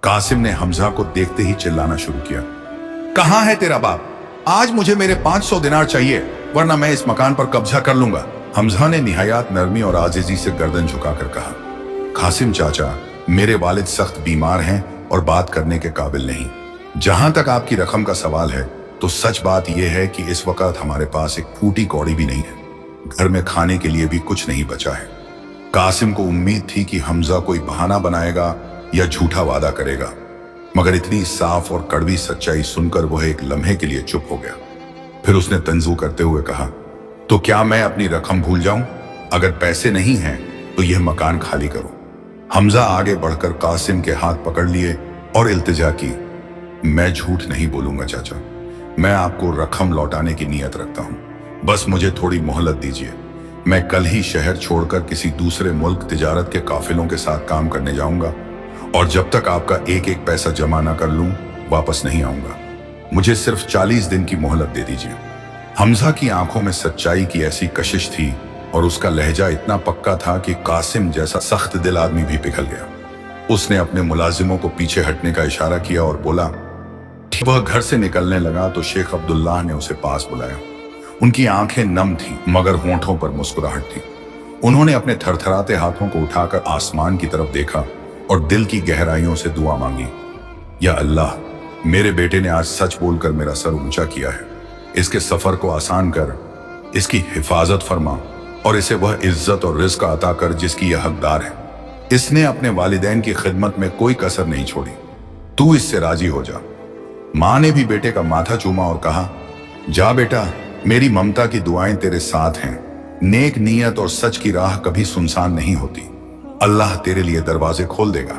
कासिम ने हमजा को देखते ही चिल्लाना शुरू किया, कहां है तेरा बाप? आज मुझे मेरे 500 दिनार चाहिए, वरना मैं इस मकान पर कब्जा कर लूंगा। हमजा ने निहायत नरमी और आजिजी से गर्दन झुकाकर कहा, कासिम चाचा, मेरे वालिद सख्त बीमार हैं और बात करने के काबिल नहीं। जहां तक आपकी रकम का सवाल है तो सच बात यह है कि इस वक्त हमारे पास एक फूटी कौड़ी भी नहीं है, घर में खाने के लिए भी कुछ नहीं बचा है। कासिम को उम्मीद थी कि हमजा कोई बहाना बनाएगा या झूठा वादा करेगा, मगर इतनी साफ और कड़वी सच्चाई सुनकर वह एक लम्हे के लिए चुप हो गया। फिर उसने तंजू करते हुए कहा, तो क्या मैं अपनी रकम भूल जाऊं? अगर पैसे नहीं हैं तो यह मकान खाली करो। हमजा आगे बढ़कर कासिम के हाथ पकड़ लिए और इल्तिजा की, मैं झूठ नहीं बोलूंगा चाचा, मैं आपको रकम लौटाने की नीयत रखता हूं, बस मुझे थोड़ी मोहलत दीजिए। मैं कल ही शहर छोड़कर किसी दूसरे मुल्क तिजारत के काफिलों के साथ काम करने जाऊंगा और जब तक आपका एक एक पैसा जमा ना कर लूं वापस नहीं आऊंगा। मुझे सिर्फ 40 दिन की मोहलत दे दीजिए। हमजा की आंखों में सच्चाई की ऐसी कशिश थी और उसका लहजा इतना पक्का था कि कासिम जैसा सख्त दिल आदमी भी पिघल गया। उसने अपने मुलाजिमों को पीछे हटने का इशारा किया और बोला। वह घर से निकलने लगा तो शेख अब्दुल्लाह ने उसे पास बुलाया। उनकी आंखें नम थीं मगर होंठों पर मुस्कुराहट थी। उन्होंने अपने थरथराते हाथों को उठाकर आसमान की तरफ देखा और दिल की गहराइयों से दुआ मांगी, या अल्लाह, मेरे बेटे ने आज सच बोलकर मेरा सर ऊंचा किया है। इसके सफर को आसान कर, इसकी हिफाजत फरमा और इसे वह इज्जत और रिज़्क अता कर जिसकी यह हकदार है। इसने अपने वालिदैन की खिदमत में कोई कसर नहीं छोड़ी, तू इससे राजी हो जा। माँ ने भी बेटे का माथा चूमा और कहा, जा बेटा, मेरी ममता की दुआएं तेरे साथ हैं। नेक नीयत और सच की राह कभी सुनसान नहीं होती, अल्लाह तेरे लिए दरवाजे खोल देगा।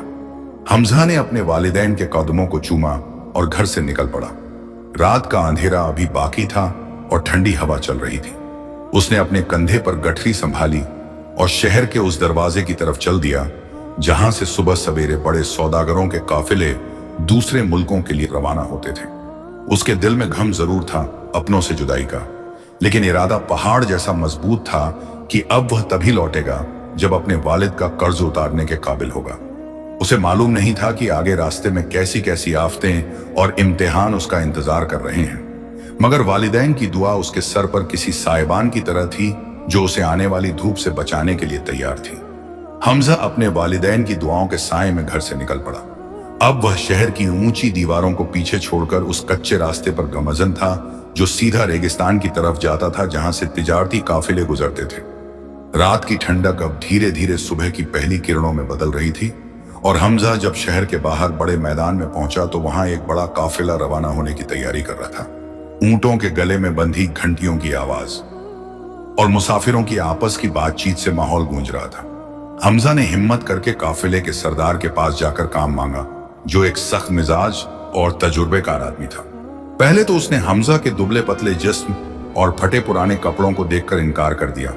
हमजा ने अपने वालिदैन के कदमों को चूमा और घर से निकल पड़ा। रात का अंधेरा अभी बाकी था और ठंडी हवा चल रही थी। उसने अपने कंधे पर गठरी संभाली और शहर के उस दरवाजे की तरफ चल दिया जहां से सुबह सवेरे बड़े सौदागरों के काफिले दूसरे मुल्कों के लिए रवाना होते थे। उसके दिल में गम जरूर था अपनों से जुदाई का, लेकिन इरादा पहाड़ जैसा मजबूत था कि अब वह तभी लौटेगा जब अपने वालिद का कर्ज उतारने के काबिल होगा। उसे मालूम नहीं था कि आगे रास्ते में कैसी कैसी आफतें और इम्तिहान उसका इंतजार कर रहे हैं, मगर वालिदैन की दुआ उसके सर पर किसी साइबान की तरह थी जो उसे आने वाली धूप से बचाने के लिए तैयार थी। हमजा अपने वालिदैन की दुआओं के साए में घर से निकल पड़ा। अब वह शहर की ऊंची दीवारों को पीछे छोड़कर उस कच्चे रास्ते पर गमजन था जो सीधा रेगिस्तान की तरफ जाता था जहां से तिजारती काफिले गुजरते थे। रात की ठंडक अब धीरे धीरे सुबह की पहली किरणों में बदल रही थी और हमजा जब शहर के बाहर बड़े मैदान में पहुंचा तो वहां एक बड़ा काफिला रवाना होने की तैयारी कर रहा था। ऊंटों के गले में बंधी घंटियों की आवाज और मुसाफिरों की आपस की बातचीत से माहौल गूंज रहा था। हमजा ने हिम्मत करके काफिले के सरदार के पास जाकर काम मांगा, जो एक सख्त मिजाज और तजुर्बेकार आदमी था। पहले तो उसने हमजा के दुबले पतले जिस्म और फटे पुराने कपड़ों को देखकर इनकार कर दिया,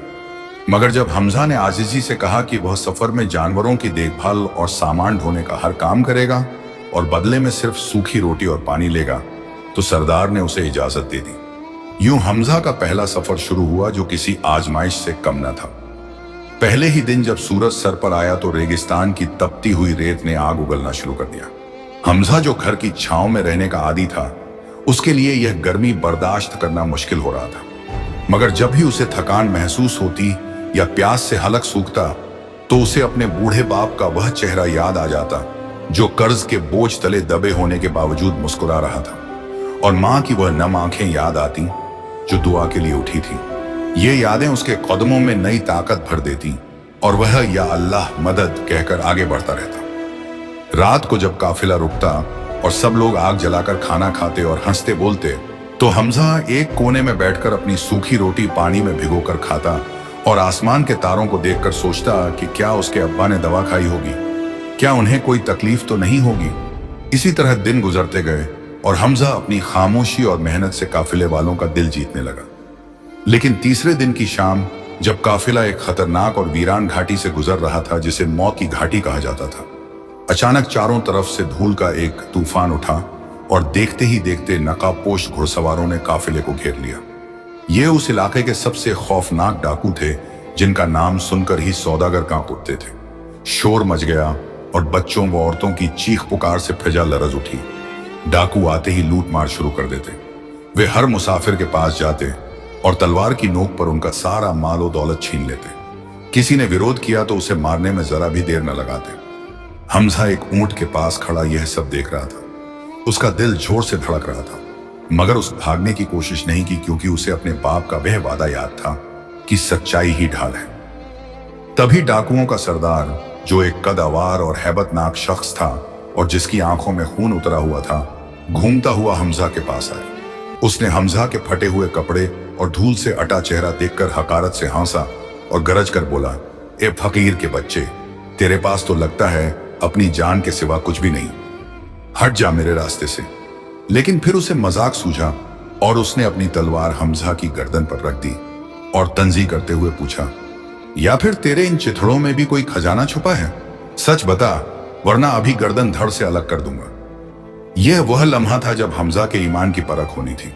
मगर जब हमजा ने आजिजी से कहा कि वह सफर में जानवरों की देखभाल और सामान ढोने का हर काम करेगा और बदले में सिर्फ सूखी रोटी और पानी लेगा, तो सरदार ने उसे इजाजत दे दी। यूं हमजा का पहला सफर शुरू हुआ जो किसी आजमाइश से कम न था। पहले ही दिन जब सूरज सर पर आया तो रेगिस्तान की तपती हुई रेत ने आग उगलना शुरू कर दिया। हमजा जो घर की छांव में रहने का आदी था, उसके लिए यह गर्मी बर्दाश्त करना मुश्किल हो रहा था, मगर जब भी उसे थकान महसूस होती या प्यास से हलक सूखता तो उसे अपने बूढ़े बाप का वह चेहरा याद आ जाता जो कर्ज के बोझ तले दबे होने के बावजूद मुस्कुरा रहा था, और माँ की वह नम आंखें याद आती जो दुआ के लिए उठी थी। ये यादें उसके कदमों में नई ताकत भर देती और वह या अल्लाह मदद कहकर आगे बढ़ता रहता। रात को जब काफिला रुकता और सब लोग आग जलाकर खाना खाते और हंसते बोलते, तो हमजा एक कोने में बैठकर अपनी सूखी रोटी पानी में भिगोकर खाता और आसमान के तारों को देखकर सोचता कि क्या उसके अब्बा ने दवा खाई होगी, क्या उन्हें कोई तकलीफ तो नहीं होगी। इसी तरह दिन गुजरते गए और हमजा अपनी खामोशी और मेहनत से काफिले वालों का दिल जीतने लगा। लेकिन तीसरे दिन की शाम जब काफिला एक खतरनाक और वीरान घाटी से गुजर रहा था जिसे मौत की घाटी कहा जाता था, अचानक चारों तरफ से धूल का एक तूफान उठा और देखते ही देखते नकाबपोश घुड़सवारों ने काफिले को घेर लिया। ये उस इलाके के सबसे खौफनाक डाकू थे जिनका नाम सुनकर ही सौदागर कांप उठते थे। शोर मच गया और बच्चों व औरतों की चीख पुकार से फिजा लरज उठी। डाकू आते ही लूट मार शुरू कर देते। वे हर मुसाफिर के पास जाते और तलवार की नोक पर उनका सारा मालो दौलत छीन लेते। किसी ने विरोध किया तो उसे मारने में जरा भी देर न लगाते। हमजा एक ऊंट के पास खड़ा यह सब देख रहा था। उसका दिल जोर से धड़क रहा था, मगर उस भागने की कोशिश नहीं की, क्योंकि उसे अपने बाप का वह वादा याद था कि सच्चाई ही ढाल है। तभी डाकुओं का सरदार, जो एक कदावर और हैबतनाक शख्स था और जिसकी आंखों में खून उतरा हुआ था, घूमता हुआ हमजा के पास आया। उसने हमजा के फटे हुए कपड़े और धूल से अटा चेहरा देखकर हकारत से हंसा और गरज कर बोला, ए फकीर के बच्चे, तेरे पास तो लगता है अपनी जान के सिवा कुछ भी नहीं, हट जा मेरे रास्ते से। लेकिन फिर उसे मजाक सूझा और उसने अपनी तलवार हमजा की गर्दन पर रख दी और तंजी करते हुए पूछा, या फिर तेरे इन चिथड़ों में भी कोई खजाना छुपा है? सच बता, वरना अभी गर्दन धड़ से अलग कर दूंगा। यह वह लम्हा था जब हमजा के ईमान की परख होनी थी।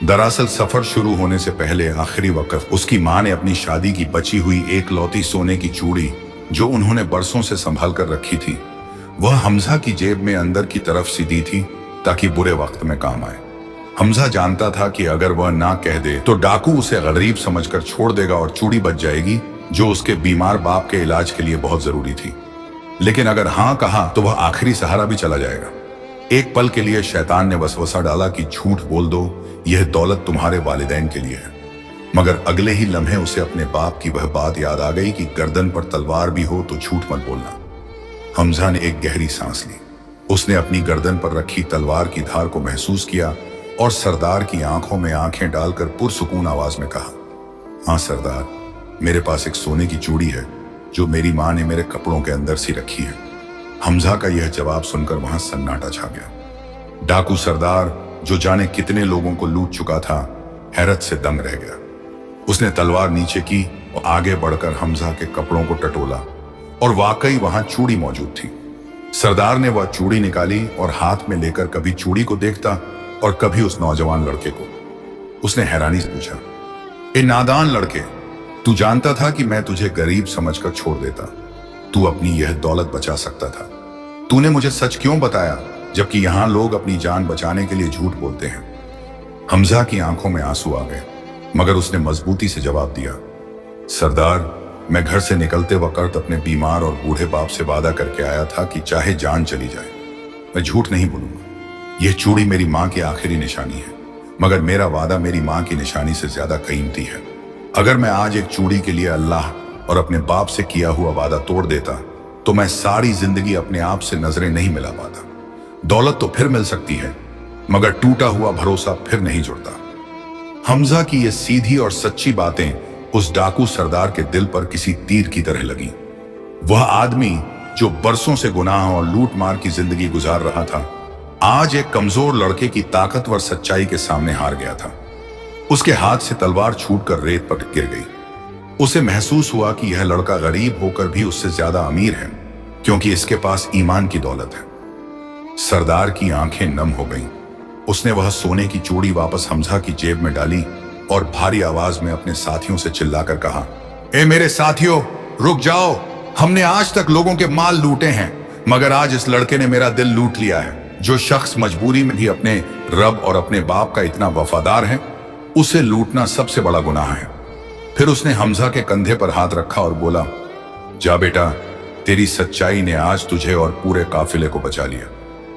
दरअसल सफर शुरू होने से पहले आखिरी वक्त उसकी मां ने अपनी शादी की बची हुई एक लौती सोने की चूड़ी, जो उन्होंने बरसों से संभाल कर रखी थी, वह हमजा की जेब में अंदर की तरफ सी दी थी ताकि बुरे वक्त में काम आए। हमजा जानता था कि अगर वह ना कह दे तो डाकू उसे गरीब समझकर छोड़ देगा और चूड़ी बच जाएगी, जो उसके बीमार बाप के इलाज के लिए बहुत जरूरी थी। लेकिन अगर हां कहा तो वह आखिरी सहारा भी चला जाएगा। एक पल के लिए शैतान ने वसवसा डाला कि झूठ बोल दो, यह दौलत तुम्हारे वालिदैन के लिए है। मगर अगले ही लम्हे उसे अपने बाप की वह बात याद आ गई कि गर्दन पर तलवार भी हो तो झूठ मत बोलना। हमजा ने एक गहरी सांस ली। उसने अपनी गर्दन पर रखी तलवार की धार को महसूस किया और सरदार की आंखों में आंखें डालकर पुरसुकून आवाज में कहा, हाँ सरदार, मेरे पास एक सोने की चूड़ी है जो मेरी मां ने मेरे कपड़ों के अंदर सी रखी है। हमजा का यह जवाब सुनकर वहां सन्नाटा छा गया। डाकू सरदार, जो जाने कितने लोगों को लूट चुका था, हैरत से दंग रह गया। उसने तलवार नीचे की और आगे बढ़कर हमजा के कपड़ों को टटोला और वाकई वहां चूड़ी मौजूद थी। सरदार ने वह चूड़ी निकाली और हाथ में लेकर कभी चूड़ी को देखता और कभी उस नौजवान लड़के को। उसने हैरानी से पूछा, ए नादान लड़के, तू जानता था कि मैं तुझे गरीब समझकर छोड़ देता, तू अपनी यह दौलत बचा सकता था। तूने मुझे सच क्यों बताया, जबकि यहां लोग अपनी जान बचाने के लिए झूठ बोलते हैं? हमजा की आंखों में आंसू आ गए, मगर उसने मजबूती से जवाब दिया, सरदार, मैं घर से निकलते वक्त अपने बीमार और बूढ़े बाप से वादा करके आया था कि चाहे जान चली जाए, मैं झूठ नहीं बोलूंगा। यह चूड़ी मेरी मां की आखिरी निशानी है, मगर मेरा वादा मेरी मां की निशानी से ज्यादा कीमती है। अगर मैं आज एक चूड़ी के लिए अल्लाह और अपने बाप से किया हुआ वादा तोड़ देता तो मैं सारी जिंदगी अपने आप से नजरें नहीं मिला पाता। दौलत तो फिर मिल सकती है, मगर टूटा हुआ भरोसा फिर नहीं जुड़ता। हमजा की ये सीधी और सच्ची बातें उस डाकू सरदार के दिल पर किसी तीर की तरह लगी। वह आदमी जो बरसों से गुनाह और लूट मार की जिंदगी गुजार रहा था, आज एक कमजोर लड़के की ताकतवर सच्चाई के सामने हार गया था। उसके हाथ से तलवार छूटकर रेत पर गिर गई। उसे महसूस हुआ कि यह लड़का गरीब होकर भी उससे ज्यादा अमीर है, क्योंकि इसके पास ईमान की दौलत है। सरदार की आंखें नम हो गईं। उसने वह सोने की चूड़ी वापस हमजा की जेब में डाली और भारी आवाज में अपने साथियों से चिल्लाकर कहा, ए मेरे साथियों, रुक जाओ। हमने आज तक लोगों के माल लूटे हैं, मगर आज इस लड़के ने मेरा दिल लूट लिया है। जो शख्स मजबूरी में भी अपने रब और अपने बाप का इतना वफादार है, उसे लूटना सबसे बड़ा गुनाह है। फिर उसने हमजा के कंधे पर हाथ रखा और बोला, जा बेटा, तेरी सच्चाई ने आज तुझे और पूरे काफिले को बचा लिया।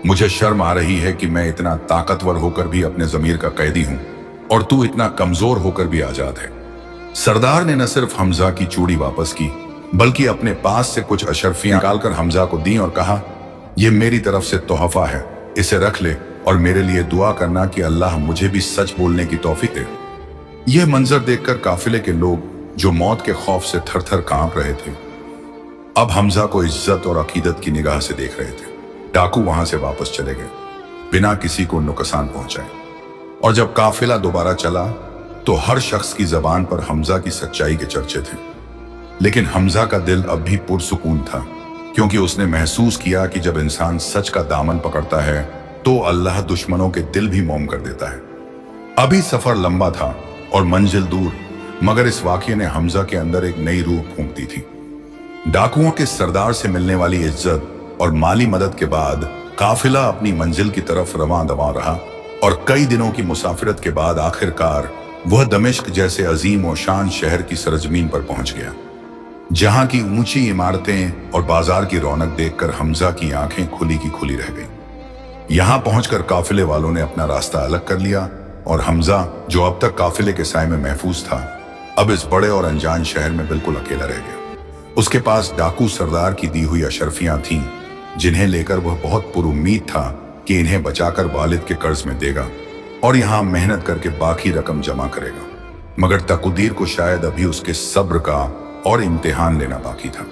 मुझे शर्म आ रही है कि मैं इतना ताकतवर होकर भी अपने जमीर का कैदी हूं और तू इतना कमजोर होकर भी आजाद है। सरदार ने न सिर्फ हमजा की चूड़ी वापस की, बल्कि अपने पास से कुछ अशरफियां निकालकर हमजा को दी और कहा, यह मेरी तरफ से तोहफा है, इसे रख ले और मेरे लिए दुआ करना कि अल्लाह मुझे भी सच बोलने की तौफीक दे। यह मंजर देखकर काफिले के लोग, जो मौत के खौफ से थर थर कांप रहे थे, अब हमजा को इज्जत और अकीदत की निगाह से देख रहे थे। डाकू वहां से वापस चले गए बिना किसी को नुकसान पहुंचाए, और जब काफिला दोबारा चला तो हर शख्स की जबान पर हमजा की सच्चाई के चर्चे थे। लेकिन हमजा का दिल अब भी पुरसुकून था, क्योंकि उसने महसूस किया कि जब इंसान सच का दामन पकड़ता है तो अल्लाह दुश्मनों के दिल भी मोम कर देता है। अभी सफर लंबा था और मंजिल दूर, मगर इस वाकये ने हमजा के अंदर एक नई रूह फूंक दी थी। डाकुओं के सरदार से मिलने वाली इज्जत और माली मदद के बाद काफिला अपनी मंजिल की तरफ रवां दवा रहा और कई दिनों की मुसाफिरत के बाद आखिरकार वह दमिश्क जैसे अजीम और शान शहर की सरजमीन पर पहुंच गया, जहां की ऊंची इमारतें और बाजार की रौनक देखकर हमजा की आंखें खुली की खुली रह गईं। यहां पहुंचकर काफिले वालों ने अपना रास्ता अलग कर लिया और हमजा, जो अब तक काफिले के साए में महफूज था, अब इस बड़े और अनजान शहर में बिल्कुल अकेला रह गया। उसके पास डाकू सरदार की दी हुई अशरफियां थीं, जिन्हें लेकर वह बहुत पुरुम्मीद था कि इन्हें बचाकर वालिद के कर्ज में देगा और यहां मेहनत करके बाकी रकम जमा करेगा। मगर तकुदीर को शायद अभी उसके सब्र का और इम्तिहान लेना बाकी था।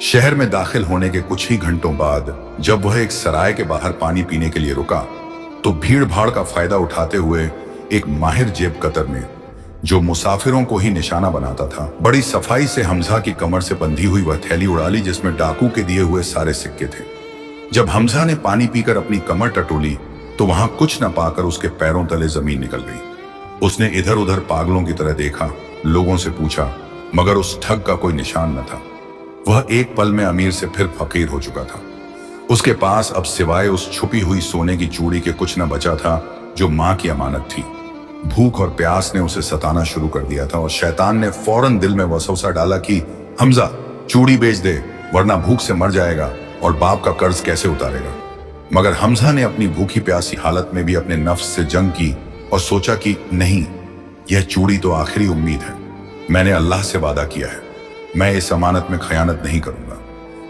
शहर में दाखिल होने के कुछ ही घंटों बाद जब वह एक सराय के बाहर पानी पीने के लिए रुका, तो भीड़ भाड़ का फायदा उठाते हुए एक माहिर जेब कतर ने, जो मुसाफिरों को ही निशाना बनाता था, बड़ी सफाई से हमजा की कमर से बंधी हुई वह थैली उड़ा ली जिसमें डाकू के दिए हुए सारे सिक्के थे। जब हमजा ने पानी पीकर अपनी कमर टटोली तो वहां कुछ न पाकर उसके पैरों तले जमीन निकल गई। उसने इधर उधर पागलों की तरह देखा, लोगों से पूछा, मगर उस ठग का कोई निशान न था। वह एक पल में अमीर से फिर फकीर हो चुका था। उसके पास अब सिवाय उस छुपी हुई सोने की चूड़ी के कुछ न बचा था जो मां की अमानत थी। भूख और प्यास ने उसे सताना शुरू कर दिया था और शैतान ने फौरन दिल में वसवसा डाला कि हमजा, चूड़ी बेच दे वरना भूख से मर जाएगा और बाप का कर्ज कैसे उतारेगा। मगर हमजा ने अपनी भूखी प्यासी हालत में भी अपने नफ्स से जंग की और सोचा कि नहीं, यह चूड़ी तो आखिरी उम्मीद है। मैंने अल्लाह से वादा किया है, मैं इस अमानत में खयानत नहीं करूंगा।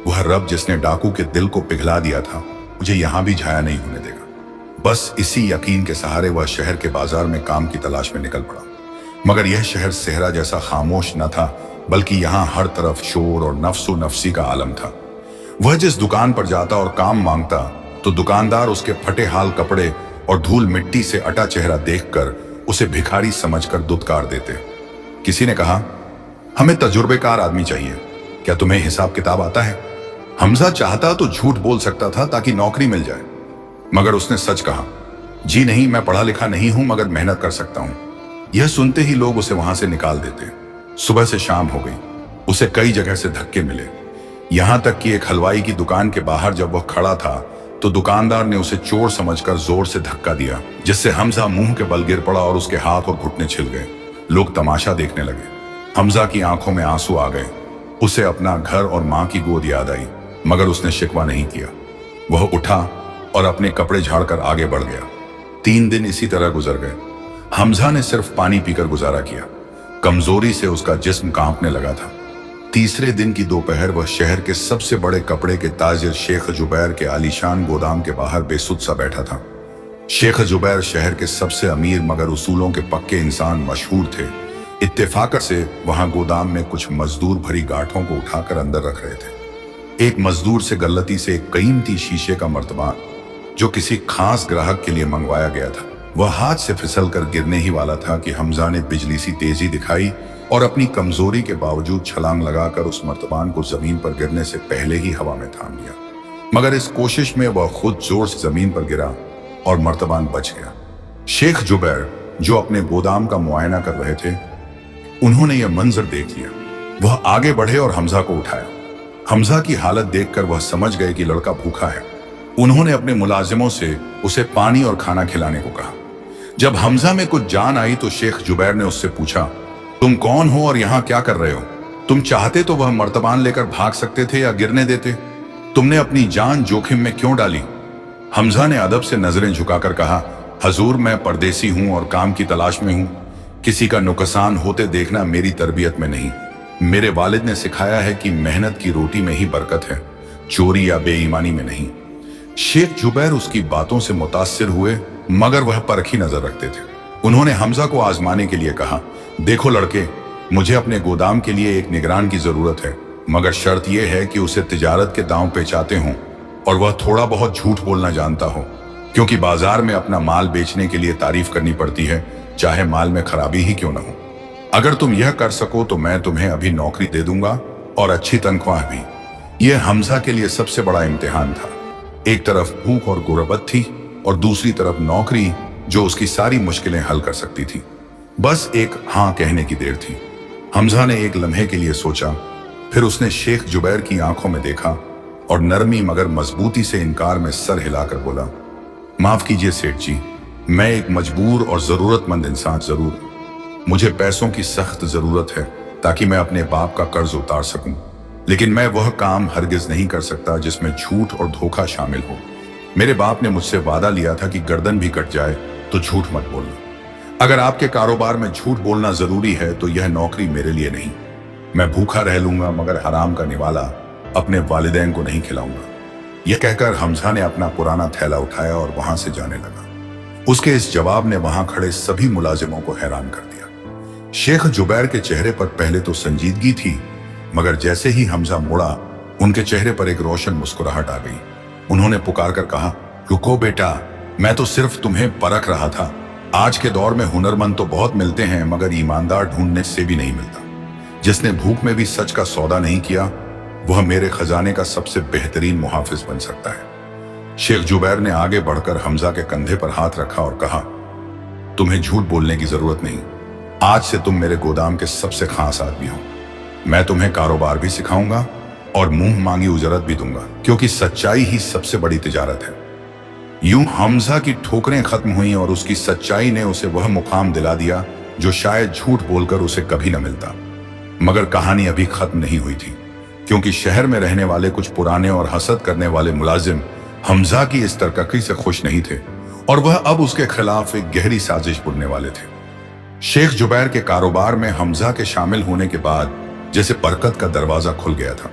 वह रब जिसने डाकू के दिल को पिघला दिया था, मुझे यहां भी झाया नहीं होने देगा। बस इसी यकीन के सहारे वह शहर के बाजार में काम की तलाश में निकल पड़ा। मगर यह शहर सेहरा जैसा खामोश न था, बल्कि यहां हर तरफ शोर और नफ्सो नफसी का आलम था। वह जिस दुकान पर जाता और काम मांगता तो दुकानदार उसके फटे हाल कपड़े और धूल मिट्टी से अटा चेहरा देखकर उसे भिखारी समझकर दुत्कार देते। किसी ने कहा, हमें तजुर्बेकार आदमी चाहिए, क्या तुम्हें हिसाब किताब आता है? हमजा चाहता तो झूठ बोल सकता था ताकि नौकरी मिल जाए, मगर उसने सच कहा, जी नहीं, मैं पढ़ा लिखा नहीं हूं मगर मेहनत कर सकता हूं। यह सुनते ही लोग उसे वहां से निकाल देते। सुबह से शाम हो गई, उसे कई जगह से धक्के मिले, यहां तक कि एक हलवाई की दुकान के बाहर जब वह खड़ा था तो दुकानदार ने उसे चोर समझकर जोर से धक्का दिया, जिससे हमजा मुंह के बल गिर पड़ा और उसके हाथ और घुटने छिल गए। लोग तमाशा देखने लगे। हमजा की आंखों में आंसू आ गए। उसे अपना घर और मां की गोद याद आई, मगर उसने शिकवा नहीं किया। वह उठा और अपने कपड़े झाड़कर आगे बढ़ गया। 3 दिन इसी तरह गुजर गए। हमजा ने सिर्फ पानी पीकर गुजारा किया। कमजोरी से उसका जिस्म कांपने लगा था। तीसरे दिन की दोपहर वह शहर के सबसे बड़े कपड़े के ताजिर शेख जुबैर के आलीशान गोदाम के बाहर बेसुध सा बैठा था। शेख जुबैर शहर के सबसे अमीर मगर उसूलों के पक्के इंसान मशहूर थे। इत्तेफाक से वहां गोदाम में कुछ मजदूर भरी गांठों को उठाकर अंदर रख रहे थे। एक मजदूर से गलती से एक कीमती शीशे का मर्तबा, जो किसी खास ग्राहक के लिए मंगवाया गया था, वह हाथ से फिसल कर गिरने ही वाला था कि हमजा ने बिजली सी तेजी दिखाई और अपनी कमजोरी के बावजूद छलांग लगाकर उस मर्तबान को जमीन पर गिरने से पहले ही हवा में थाम लिया। मगर इस कोशिश में वह खुद जोर से जमीन पर गिरा और मर्तबान बच गया। शेख जुबैर, जो अपने गोदाम का मुआयना कर रहे थे, उन्होंने यह मंजर देख लिया। वह आगे बढ़े और हमजा को उठाया। हमजा की हालत देखकर वह समझ गए कि लड़का भूखा है। उन्होंने अपने मुलाजिमों से उसे पानी और खाना खिलाने को कहा। जब हमजा में कुछ जान आई तो शेख जुबैर ने उससे पूछा, तुम कौन हो और यहाँ क्या कर रहे हो? तुम चाहते तो वह मर्तबान लेकर भाग सकते थे या गिरने देते। तुमने अपनी जान जोखिम में क्यों डाली? हमजा ने अदब से नजरें झुकाकर कहा, हजूर, मैं परदेसी हूं और काम की तलाश में हूं। किसी का नुकसान होते देखना मेरी तरबियत में नहीं। मेरे वालिद ने सिखाया है कि मेहनत की रोटी में ही बरकत है, चोरी या बेईमानी में नहीं। शेख जुबैर उसकी बातों से मुतासिर हुए, मगर वह परखी नजर रखते थे। उन्होंने हमजा को आजमाने के लिए कहा, देखो लड़के, मुझे अपने गोदाम के लिए एक निगरान की जरूरत है, मगर शर्त यह है कि उसे तिजारत के दांव पेचाते हों और वह थोड़ा बहुत झूठ बोलना जानता हो, क्योंकि बाजार में अपना माल बेचने के लिए तारीफ करनी पड़ती है, चाहे माल में खराबी ही क्यों न हो। अगर तुम यह कर सको तो मैं तुम्हें अभी नौकरी दे दूंगा और अच्छी तनख्वाह भी। यह हमजा के लिए सबसे बड़ा इम्तिहान था। एक तरफ भूख और गुर्बत थी और दूसरी तरफ नौकरी जो उसकी सारी मुश्किलें हल कर सकती थी। बस एक हाँ कहने की देर थी। हमजा ने एक लम्हे के लिए सोचा, फिर उसने शेख जुबैर की आंखों में देखा और नरमी मगर मजबूती से इनकार में सर हिलाकर बोला, माफ कीजिए सेठ जी, मैं एक मजबूर और जरूरतमंद इंसान जरूर हूं। मुझे पैसों की सख्त जरूरत है ताकि मैं अपने बाप का कर्ज उतार सकूं, लेकिन मैं वह काम हरगिज नहीं कर सकता जिसमें झूठ और धोखा शामिल हो। मेरे बाप ने मुझसे वादा लिया था कि गर्दन भी कट जाए तो झूठ मत बोलना। अगर आपके कारोबार में झूठ बोलना जरूरी है तो यह नौकरी मेरे लिए नहीं। मैं भूखा रह लूंगा मगर हराम का निवाला अपने वालिदैन को नहीं खिलाऊंगा। यह कहकर हमजा ने अपना पुराना थैला उठाया और वहां से जाने लगा। उसके इस जवाब ने वहां खड़े सभी मुलाजिमों को हैरान कर दिया। शेख जुबैर के चेहरे पर पहले तो संजीदगी थी, मगर जैसे ही हमजा मुड़ा उनके चेहरे पर एक रोशन मुस्कुराहट आ गई। उन्होंने पुकार कर कहा, रुको बेटा, मैं तो सिर्फ तुम्हें परख रहा था। आज के दौर में हुनरमंद तो बहुत मिलते हैं मगर ईमानदार ढूंढने से भी नहीं मिलता। जिसने भूख में भी सच का सौदा नहीं किया वह मेरे खजाने का सबसे बेहतरीन मुहाफिज बन सकता है। शेख जुबैर ने आगे बढ़कर हमजा के कंधे पर हाथ रखा और कहा, तुम्हें झूठ बोलने की जरूरत नहीं। आज से तुम मेरे गोदाम के सबसे खास आदमी हो। मैं तुम्हें कारोबार भी सिखाऊंगा और मुंह मांगी उजरत भी दूंगा, क्योंकि सच्चाई ही सबसे बड़ी तिजारत है। यूं हमजा की ठोकरें खत्म हुई और उसकी सच्चाई ने उसे वह मुकाम दिला दिया जो शायद झूठ बोलकर उसे कभी न मिलता। मगर कहानी अभी खत्म नहीं हुई थी, क्योंकि शहर में रहने वाले कुछ पुराने और हसद करने वाले मुलाजिम हमजा की इस तरक्की से खुश नहीं थे और वह अब उसके खिलाफ एक गहरी साजिश बुनने वाले थे। शेख जुबैर के कारोबार में हमजा के शामिल होने के बाद जैसे बरकत का दरवाजा खुल गया था।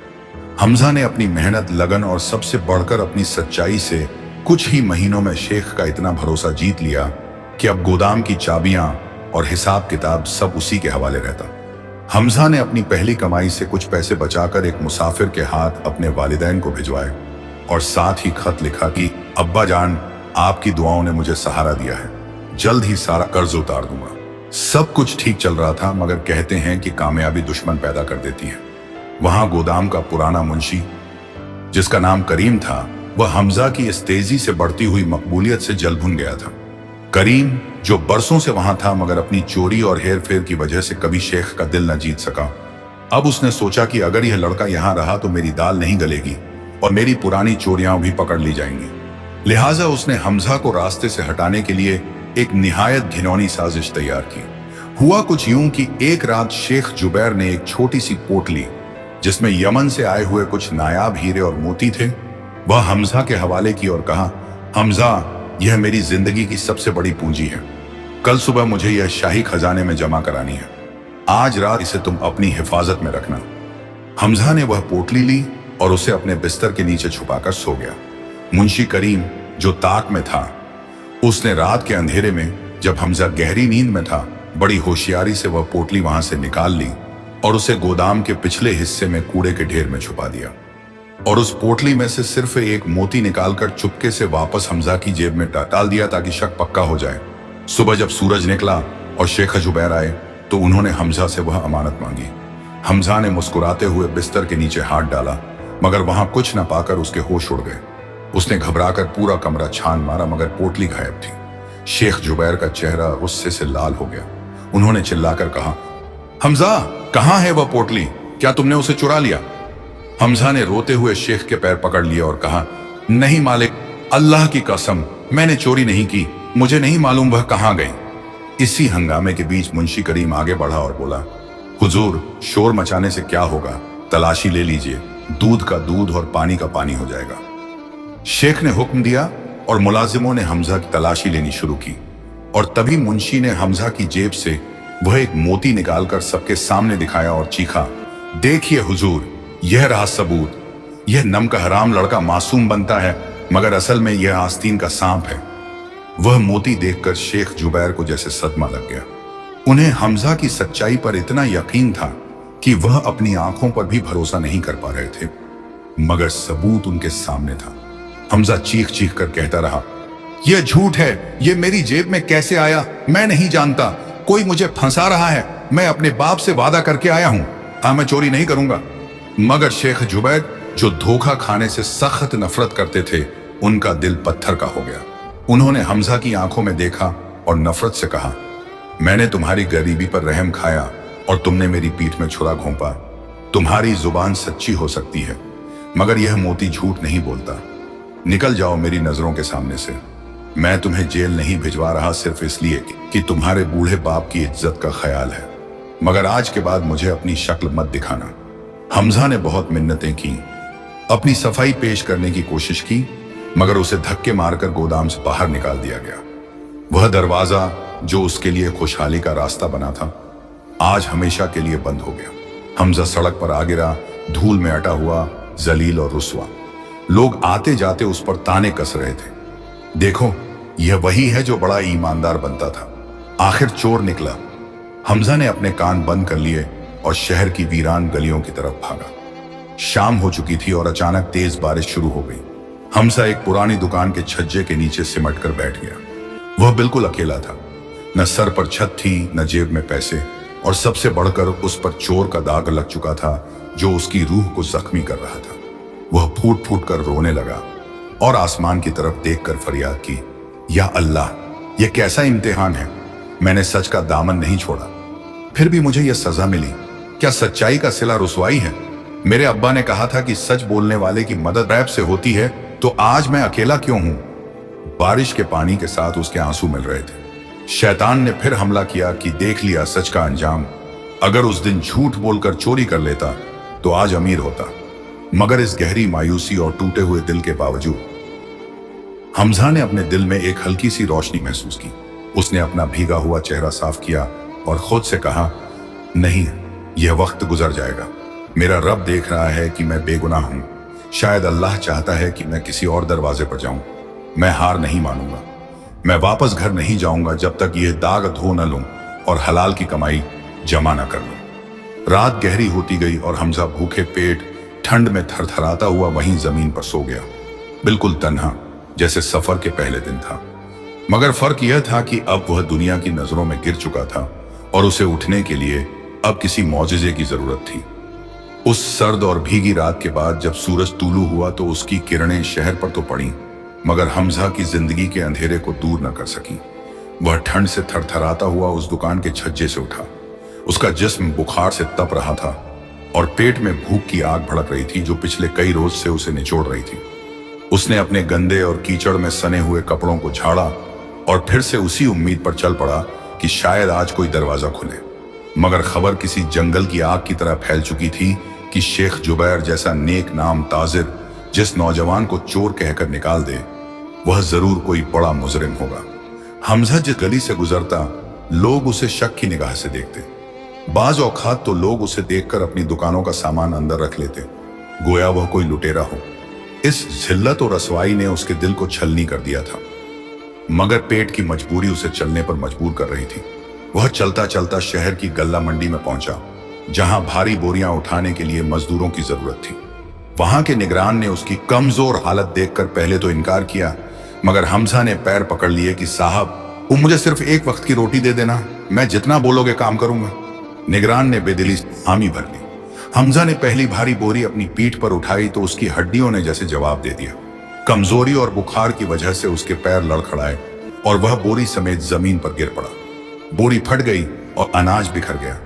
हमजा ने अपनी मेहनत, लगन और सबसे बढ़कर अपनी सच्चाई से कुछ ही महीनों में शेख का इतना भरोसा जीत लिया कि अब गोदाम की चाबियां और हिसाब किताब सब उसी के हवाले रहता। हमजा ने अपनी पहली कमाई से कुछ पैसे बचाकर एक मुसाफिर के हाथ अपने वालिदैन को भिजवाए और साथ ही खत लिखा कि अब्बा जान, आपकी दुआओं ने मुझे सहारा दिया है, जल्द ही सारा कर्ज उतार दूंगा। सब कुछ ठीक चल रहा था, मगर कहते हैं कि कामयाबी दुश्मन पैदा कर देती है। वहां गोदाम का पुराना मुंशी, जिसका नाम करीम था, वह हमजा की इस तेजी से बढ़ती हुई मकबूलियत से जल भुन गया था। करीम जो बरसों से वहां था मगर अपनी चोरी और हेर फेर की वजह से कभी शेख का दिल न जीत सका, अब उसने सोचा कि अगर यह लड़का यहां रहा तो मेरी दाल नहीं गलेगी और मेरी पुरानी चोरियां भी पकड़ ली जाएंगी। लिहाजा उसने हमजा को रास्ते से हटाने के लिए एक निहायत घिनौनी साजिश तैयार की। हुआ कुछ यूं कि एक रात शेख जुबैर ने एक छोटी सी पोटली जिसमें यमन से आए हुए कुछ नायाब हीरे और मोती थे वह हमजा के हवाले की और कहा, हमजा, यह मेरी जिंदगी की सबसे बड़ी पूंजी है। कल सुबह मुझे यह शाही खजाने में जमा करानी है। आज रात इसे तुम अपनी हिफाजत में रखना। हमजा ने वह पोटली ली और उसे अपने बिस्तर के नीचे छुपाकर सो गया। मुंशी करीम जो ताक में था, उसने रात के अंधेरे में जब हमजा गहरी नींद में था, बड़ी होशियारी से वह पोटली वहां से निकाल ली और उसे गोदाम के पिछले हिस्से में कूड़े के ढेर में छुपा दिया और उस पोटली में से सिर्फ एक मोती निकालकर चुपके से वापस हमजा की जेब में डाल दिया ताकि शक पक्का हो जाए। सुबह जब सूरज निकला और शेख जुबैर आए तो उन्होंने हमजा से वह अमानत मांगी। हमजा ने मुस्कुराते हुए बिस्तर के नीचे हाथ डाला, मगर वहां कुछ न पाकर उसके होश उड़ गए। उसने घबराकर पूरा कमरा छान मारा मगर पोटली गायब थी। शेख जुबैर का चेहरा गुस्से से लाल हो गया। उन्होंने चिल्लाकर कहा, हमजा, कहां है वह पोटली? क्या तुमने उसे चुरा लिया? हमजा ने रोते हुए शेख के पैर पकड़ लिए और कहा, नहीं मालिक, अल्लाह की कसम, मैंने चोरी नहीं की, मुझे नहीं मालूम वह कहां गई। इसी हंगामे के बीच मुंशी करीम आगे बढ़ा और बोला, हुजूर, शोर मचाने से क्या होगा, तलाशी ले लीजिए, दूध का दूध और पानी का पानी हो जाएगा। शेख ने हुक्म दिया और मुलाजिमों ने हमजा की तलाशी लेनी शुरू की और तभी मुंशी ने हमजा की जेब से वह एक मोती निकालकर सबके सामने दिखाया और चीखा, देखिए हुजूर, यह रहा सबूत। यह नम का हराम लड़का मासूम बनता है मगर असल में यह आस्तीन का सांप है। वह मोती देखकर शेख जुबैर को जैसे सदमा लग गया। उन्हें हमजा की सच्चाई पर इतना यकीन था कि वह अपनी आंखों पर भी भरोसा नहीं कर पा रहे थे, मगर सबूत उनके सामने था। हमजा चीख चीख कर कहता रहा, यह झूठ है, यह मेरी जेब में कैसे आया? मैं नहीं जानता, कोई मुझे फंसा रहा है। मैं अपने बाप से वादा करके आया हूं, हाँ, मैं चोरी नहीं करूंगा। मगर शेख जुबैर जो धोखा खाने से सख्त नफरत करते थे, उनका दिल पत्थर का हो गया। उन्होंने हमजा की आंखों में देखा और नफरत से कहा, मैंने तुम्हारी गरीबी पर रहम खाया और तुमने मेरी पीठ में छुरा घोंपा। तुम्हारी जुबान सच्ची हो सकती है, मगर यह मोती झूठ नहीं बोलता। निकल जाओ मेरी नजरों के सामने से। मैं तुम्हें जेल नहीं भिजवा रहा सिर्फ इसलिए कि तुम्हारे बूढ़े बाप की इज्जत का ख्याल है, मगर आज के बाद मुझे अपनी शक्ल मत दिखाना। हमजा ने बहुत मिन्नतें की, अपनी सफाई पेश करने की कोशिश की, मगर उसे धक्के मारकर गोदाम से बाहर निकाल दिया गया। वह दरवाजा जो उसके लिए खुशहाली का रास्ता बना था, आज हमेशा के लिए बंद हो गया। हमजा सड़क पर आ गिरा, धूल में अटा हुआ, जलील और रुस्वा। लोग आते जाते उस पर ताने कस रहे थे। देखो, यह वही है जो बड़ा ईमानदार बनता था। आखिर चोर निकला। हमजा ने अपने कान बंद कर लिए और शहर की वीरान गलियों की तरफ भागा। शाम हो चुकी थी और अचानक तेज बारिश शुरू हो गई। हमजा एक पुरानी दुकान के छज्जे के नीचे सिमट कर बैठ गया। वह बिल्कुल अकेला था। न सर पर छत थी, न जेब में पैसे, और सबसे बढ़कर उस पर चोर का दाग लग चुका था जो उसकी रूह को जख्मी कर रहा था। वह फूट फूट कर रोने लगा और आसमान की तरफ देखकर फरियाद की, या अल्लाह, यह कैसा इम्तिहान है। मैंने सच का दामन नहीं छोड़ा, फिर भी मुझे यह सजा मिली। क्या सच्चाई का सिला रुसवाई है? मेरे अब्बा ने कहा था कि सच बोलने वाले की मदद रैब से होती है, तो आज मैं अकेला क्यों हूं? बारिश के पानी के साथ उसके आंसू मिल रहे थे। शैतान ने फिर हमला किया कि देख लिया सच का अंजाम। अगर उस दिन झूठ बोलकर चोरी कर लेता तो आज अमीर होता। मगर इस गहरी मायूसी और टूटे हुए दिल के बावजूद हमजा ने अपने दिल में एक हल्की सी रोशनी महसूस की। उसने अपना भीगा हुआ चेहरा साफ किया और खुद से कहा, नहीं, यह वक्त गुजर जाएगा। मेरा रब देख रहा है कि मैं बेगुनाह हूं। शायद अल्लाह चाहता है कि मैं किसी और दरवाजे पर जाऊं। मैं हार नहीं मानूंगा। मैं वापस घर नहीं जाऊंगा जब तक यह दाग धो न लूं और हलाल की कमाई जमा न कर लूं। रात गहरी होती गई और हमजा भूखे पेट ठंड में थरथराता हुआ वहीं जमीन पर सो गया, बिल्कुल तन्हा, जैसे सफर के पहले दिन था। मगर फर्क यह था कि अब वह दुनिया की नजरों में गिर चुका था और उसे उठने के लिए अब किसी मौजिजे की जरूरत थी। उस सर्द और भीगी रात के बाद जब सूरज तुलू हुआ तो उसकी किरणें शहर पर तो पड़ी, मगर हमजा की जिंदगी के अंधेरे को दूर न कर सकी। वह ठंड से थरथराता हुआ उस दुकान के छज्जे से उठा। उसका जिस्म बुखार से तप रहा था और पेट में भूख की आग भड़क रही थी जो पिछले कई रोज से उसे निचोड़ रही थी। उसने अपने गंदे और कीचड़ में सने हुए कपड़ों को झाड़ा और फिर से उसी उम्मीद पर चल पड़ा कि शायद आज कोई दरवाजा खुले। मगर खबर किसी जंगल की आग की तरह फैल चुकी थी कि शेख जुबैर जैसा नेक नाम ताजिर जिस नौजवान को चोर कहकर निकाल दे, वह जरूर कोई बड़ा मुजरिम होगा। हमजा जिस गली से गुजरता, लोग उसे शक की निगाह से देखते। बाज औकात तो लोग उसे देखकर अपनी दुकानों का सामान अंदर रख लेते, गोया वह कोई लुटेरा हो। इस जिल्लत और रसवाई ने उसके दिल को छलनी कर दिया था, मगर पेट की मजबूरी उसे चलने पर मजबूर कर रही थी। वह चलता चलता शहर की गल्ला मंडी में पहुंचा, जहां भारी बोरियां उठाने के लिए मजदूरों की जरूरत थी। वहां के निगरान ने उसकी कमजोर हालत देखकर पहले तो इनकार किया, मगर हमजा ने पैर पकड़ लिए कि साहब, वो मुझे सिर्फ एक वक्त की रोटी दे देना, मैं जितना बोलोगे काम करूंगा। निगरान ने बेदिली से हामी भर ली। हमजा ने पहली भारी बोरी अपनी पीठ पर उठाई तो उसकी हड्डियों ने जैसे जवाब दे दिया। कमजोरी और बुखार की वजह से उसके पैर लड़खड़ाए और वह बोरी समेत जमीन पर गिर पड़ा। बोरी फट गई और अनाज बिखर गया।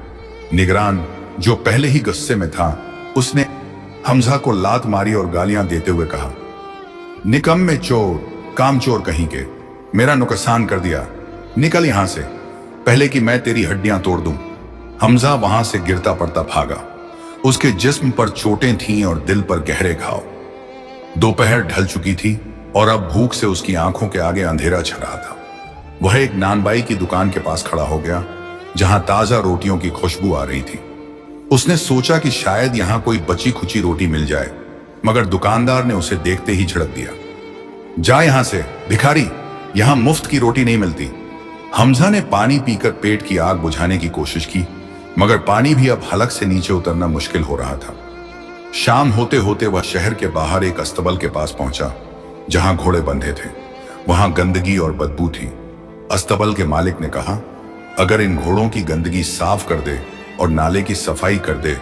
निगरान, जो पहले ही गुस्से में था, उसने हमजा को लात मारी और गालियां देते हुए कहा, निकम्मे चोर, कामचोर कहीं के, मेरा नुकसान कर दिया, निकल यहां से पहले कि मैं तेरी हड्डियां तोड़ दूं। हमजा वहां से गिरता पड़ता भागा। उसके जिस्म पर चोटें थीं और दिल पर गहरे घाव। दोपहर ढल चुकी थी और अब भूख से उसकी आंखों के आगे अंधेरा छा रहा था। वह एक नानबाई की दुकान के पास खड़ा हो गया, जहां ताजा रोटियों की खुशबू आ रही थी। उसने सोचा कि शायद यहां कोई बची खुची रोटी मिल जाए, मगर दुकानदार ने उसे देखते ही झिड़क दिया, जा यहां से भिखारी, यहां मुफ्त की रोटी नहीं मिलती। हमजा ने पानी पीकर पेट की आग बुझाने की कोशिश की, मगर पानी भी अब हलक से नीचे उतरना मुश्किल हो रहा था। शाम होते होते वह शहर के बाहर एक अस्तबल के पास पहुंचा, जहां घोड़े बंधे थे। वहां गंदगी और बदबू थी। अस्तबल के मालिक ने कहा, अगर इन घोड़ों की गंदगी साफ कर दे और नाले की सफाई कर दे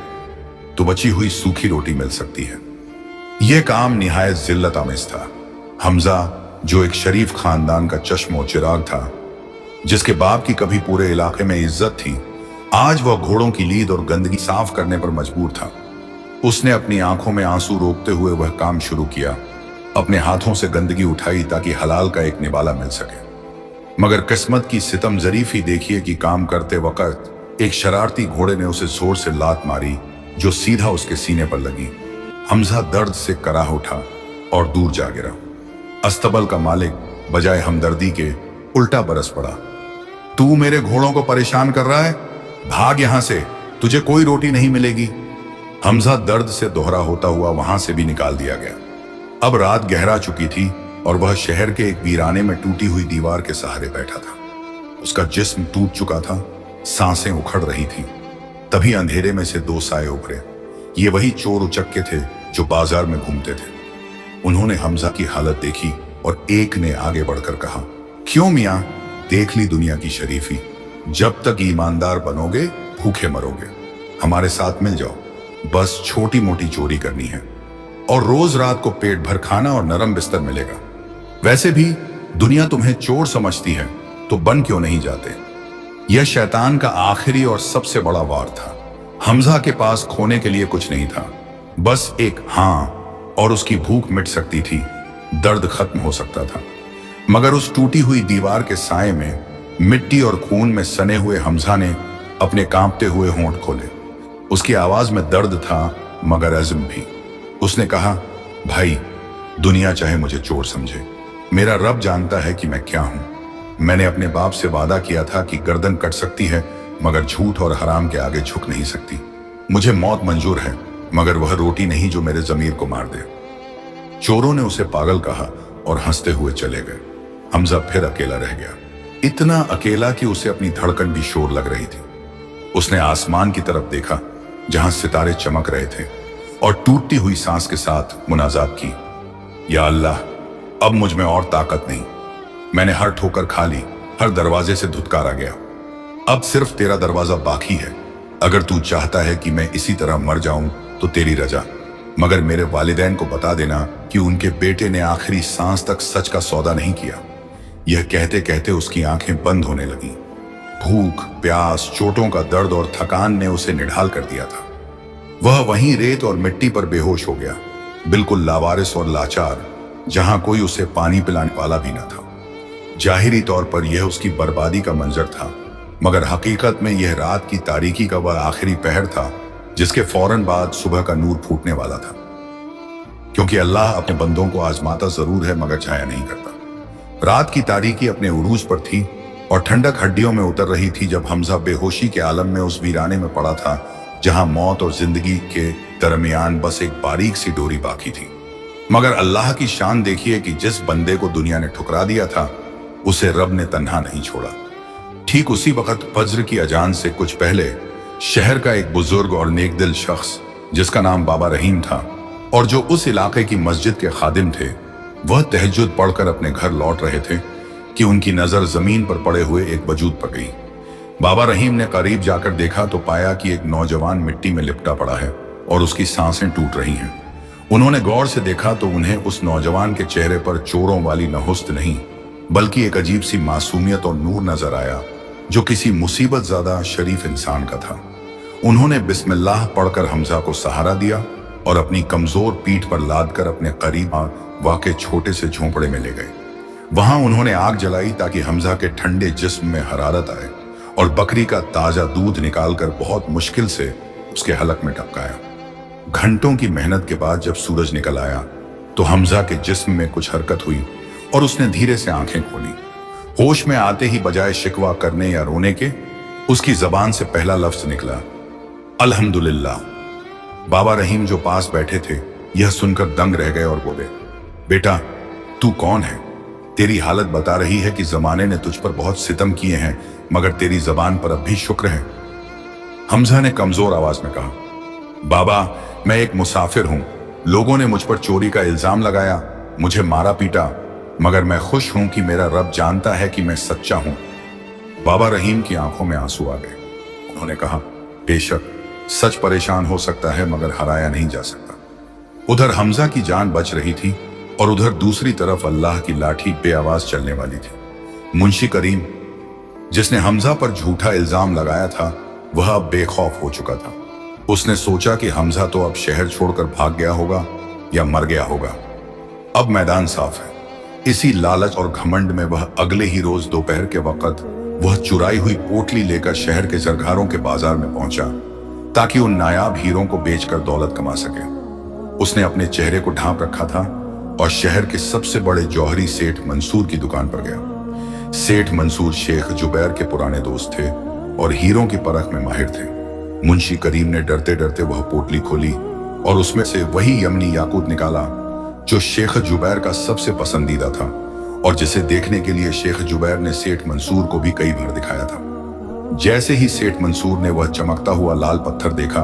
तो बची हुई सूखी रोटी मिल सकती है। यह काम निहायत जिल्लत आमेज था। हमजा, जो एक शरीफ खानदान का चश्मो चिराग था, जिसके बाप की कभी पूरे इलाके में इज्जत थी, आज वह घोड़ों की लीद और गंदगी साफ करने पर मजबूर था। उसने अपनी आंखों में आंसू रोकते हुए वह काम शुरू किया। अपने हाथों से गंदगी उठाई ताकि हलाल का एक निवाला मिल सके। मगर किस्मत की सितम जरीफी देखिए कि काम करते वक्त एक शरारती घोड़े ने उसे जोर से लात मारी जो सीधा उसके सीने पर लगी। हमजा दर्द से कराह उठा और दूर जा गिरा। अस्तबल का मालिक बजाय हमदर्दी के उल्टा बरस पड़ा। तू मेरे घोड़ों को परेशान कर रहा है, भाग यहां से, तुझे कोई रोटी नहीं मिलेगी। हमजा दर्द से दोहरा होता हुआ वहां से भी निकाल दिया गया। अब रात गहरा चुकी थी और वह शहर के एक वीराने में टूटी हुई दीवार के सहारे बैठा था। उसका जिस्म टूट चुका था, सांसें उखड़ रही थी। तभी अंधेरे में से दो साए उभरे। ये वही चोर उचक्के थे जो बाजार में घूमते थे। उन्होंने हमजा की हालत देखी और एक ने आगे बढ़कर कहा, क्यों मियां, देख ली दुनिया की शरीफी, जब तक ईमानदार बनोगे भूखे मरोगे। हमारे साथ मिल जाओ, बस छोटी मोटी चोरी करनी है और रोज रात को पेट भर खाना और नरम बिस्तर मिलेगा। वैसे भी दुनिया तुम्हें चोर समझती है तो बन क्यों नहीं जाते। यह शैतान का आखिरी और सबसे बड़ा वार था। हमजा के पास खोने के लिए कुछ नहीं था, बस एक हाँ, और उसकी भूख मिट सकती थी, दर्द खत्म हो सकता था। मगर उस टूटी हुई दीवार के साए में मिट्टी और खून में सने हुए हमजा ने अपने कांपते हुए होंठ खोले। उसकी आवाज में दर्द था मगर अज़्म भी। उसने कहा, भाई, दुनिया चाहे मुझे चोर समझे, मेरा रब जानता है कि मैं क्या हूं। मैंने अपने बाप से वादा किया था कि गर्दन कट सकती है मगर झूठ और हराम के आगे झुक नहीं सकती। मुझे मौत मंजूर है मगर वह रोटी नहीं जो मेरे जमीर को मार दे। चोरों ने उसे पागल कहा और हंसते हुए चले गए। हमजा फिर अकेला रह गया, इतना अकेला कि उसे अपनी धड़कन भी शोर लग रही थी। उसने आसमान की तरफ देखा जहां सितारे चमक रहे थे और टूटती हुई सांस के साथ मुनाजात की, या अल्लाह, अब मुझ में और ताकत नहीं। मैंने हर ठोकर खा ली, हर दरवाजे से धुतकारा गया। अब सिर्फ तेरा दरवाजा बाकी है। अगर तू चाहता है कि मैं इसी तरह मर जाऊं तो तेरी रजा, मगर मेरे वालिदैन को बता देना कि उनके बेटे ने आखिरी सांस तक सच का सौदा नहीं किया। यह कहते कहते उसकी आंखें बंद होने लगीं। भूख, प्यास, चोटों का दर्द और थकान ने उसे निढाल कर दिया था। वह वहीं रेत और मिट्टी पर बेहोश हो गया, बिल्कुल लावारिस और लाचार, जहां कोई उसे पानी पिलाने वाला भी न था। जाहिरी तौर पर यह उसकी बर्बादी का मंजर था, मगर हकीकत में यह रात की तारीकी का वह आखिरी पहर था जिसके फौरन बाद सुबह का नूर फूटने वाला था। क्योंकि अल्लाह अपने बंदों को आजमाता जरूर है मगर छाया नहीं करता। रात की तारीकी अपने उरूज पर थी और ठंडक हड्डियों में उतर रही थी जब हमजा बेहोशी के आलम में उस वीराने में पड़ा था जहां मौत और जिंदगी के दरमियान बस एक बारीक सी डोरी बाकी थी। मगर अल्लाह की शान देखिए कि जिस बंदे को दुनिया ने ठुकरा दिया था उसे रब ने तन्हा नहीं छोड़ा। ठीक उसी वक्त फज्र की अजान से कुछ पहले शहर का एक बुजुर्ग और नेकदिल शख्स जिसका नाम बाबा रहीम था और जो उस इलाके की मस्जिद के खादिम थे, वह तहज्जुद पढ़कर अपने घर लौट रहे थे कि उनकी नजर जमीन पर पड़े हुए एक वजूद पर गई। बाबा रहीम ने करीब जाकर देखा तो पाया कि एक नौजवान मिट्टी में लिपटा पड़ा है और उसकी सांसें टूट रही हैं। उन्होंने गौर से देखा तो उन्हें उस नौजवान के चेहरे पर चोरों वाली नहुस्त नहीं बल्कि एक अजीब सी मासूमियत और नूर नजर आया जो किसी मुसीबत ज्यादा शरीफ इंसान का था। उन्होंने बिस्मिल्लाह पढ़कर हमजा को सहारा दिया और अपनी कमजोर पीठ पर लाद कर अपने करीब वाक़े छोटे से झोंपड़े में ले गए। वहां उन्होंने आग जलाई ताकि हमजा के ठंडे जिस्म में हरारत आए और बकरी का ताजा दूध निकालकर बहुत मुश्किल से उसके हलक में टपकाया। घंटों की मेहनत के बाद जब सूरज निकल आया तो हमजा के जिस्म में कुछ हरकत हुई और उसने धीरे से आंखें खोली। होश में आते ही बजाय शिकवा करने या रोने के उसकी जबान से पहला लफ्ज निकला, अल्हम्दुलिल्लाह। बाबा रहीम जो पास बैठे थे यह सुनकर दंग रह गए और बोले, बेटा, तू कौन है? तेरी हालत बता रही है कि जमाने ने तुझ पर बहुत सितम किए हैं मगर तेरी जबान पर अब भी शुक्र है। हमजा ने कमजोर आवाज में कहा, बाबा, मैं एक मुसाफिर हूं। लोगों ने मुझ पर चोरी का इल्जाम लगाया, मुझे मारा पीटा, मगर मैं खुश हूं कि मेरा रब जानता है कि मैं सच्चा हूं। बाबा रहीम की आंखों में आंसू आ गए। उन्होंने कहा, बेशक सच परेशान हो सकता है मगर हराया नहीं जा सकता। उधर हमजा की जान बच रही थी और उधर दूसरी तरफ अल्लाह की लाठी बेआवाज चलने वाली थी। मुंशी करीम, जिसने हमजा पर झूठा इल्जाम लगाया था, वह अब बेखौफ हो चुका था। उसने सोचा कि हमजा तो अब शहर छोड़कर भाग गया होगा या मर गया होगा। अब मैदान साफ है। इसी लालच और घमंड में वह अगले ही रोज दोपहर के वक्त वह चुराई हुई पोटली लेकर शहर के जरगारों के बाजार में पहुंचा ताकि उन नायाब हीरों को बेचकर दौलत कमा सके। उसने अपने चेहरे को ढांप रखा था और शहर के सबसे बड़े जौहरी सेठ मंसूर की दुकान पर गया। सेठ मंसूर शेख जुबैर के पुराने दोस्त थे और हीरों की परख में माहिर थे। मुंशी करीम ने डरते डरते वह पोटली खोली और उसमें से वही यमनी याकूत निकाला जो शेख जुबैर का सबसे पसंदीदा था और जिसे देखने के लिए शेख जुबैर ने सेठ मंसूर को भी कई बार दिखाया था। जैसे ही सेठ मंसूर ने वह चमकता हुआ लाल पत्थर देखा,